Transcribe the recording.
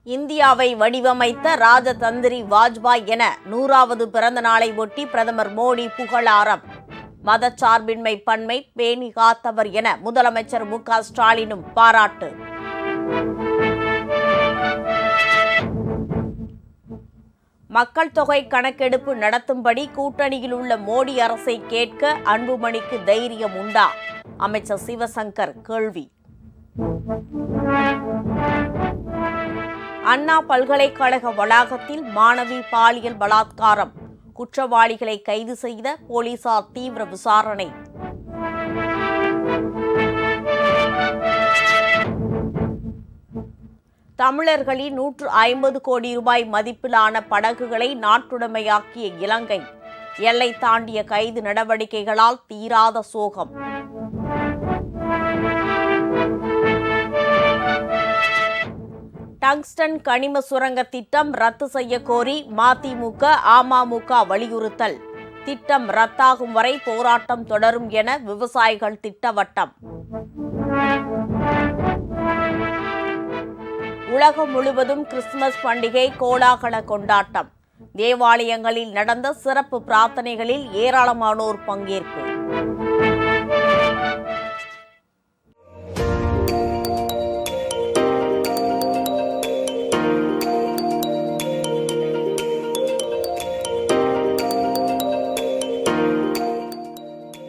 இந்தியாவை வடிவமைத்த ராஜதந்திரி வாஜ்பாய் என 100வது பிறந்த நாளை ஒட்டி பிரதமர் மோடி புகழாரம். மதச்சார்பின்மை பன்மை பேணி காத்தவர் என முதலமைச்சர் மு.க.ஸ்டாலினும் பாராட்டு. மக்கள் தொகை கணக்கெடுப்பு நடத்தும்படி கூட்டணியில் உள்ள மோடி அரசை கேட்க அன்புமணிக்கு தைரியம் உண்டா? அமைச்சர் சிவசங்கர் கேள்வி. அண்ணா பல்கலைக்கழக வளாகத்தில் மாணவி பாலியல் பலாத்காரம். குற்றவாளிகளை கைது செய்த போலீசார் தீவிர விசாரணை. தமிழர்களின் 150 கோடி ரூபாய் மதிப்பிலான படகுகளை நாட்டுடைமையாக்கிய இலங்கை. எல்லை தாண்டிய கைது நடவடிக்கைகளால் தீராத சோகம். டங்ஸ்டன் கனிம சுரங்க திட்டம் ரத்து செய்ய கோரி மதிமுக அமமுக வலியுறுத்தல். திட்டம் ரத்தாகும் வரை போராட்டம் தொடரும் என விவசாயிகள் திட்டவட்டம். உலகம் முழுவதும் கிறிஸ்துமஸ் பண்டிகை கோலாகல கொண்டாட்டம். தேவாலயங்களில் நடந்த சிறப்பு பிரார்த்தனைகளில் ஏராளமானோர் பங்கேற்பு.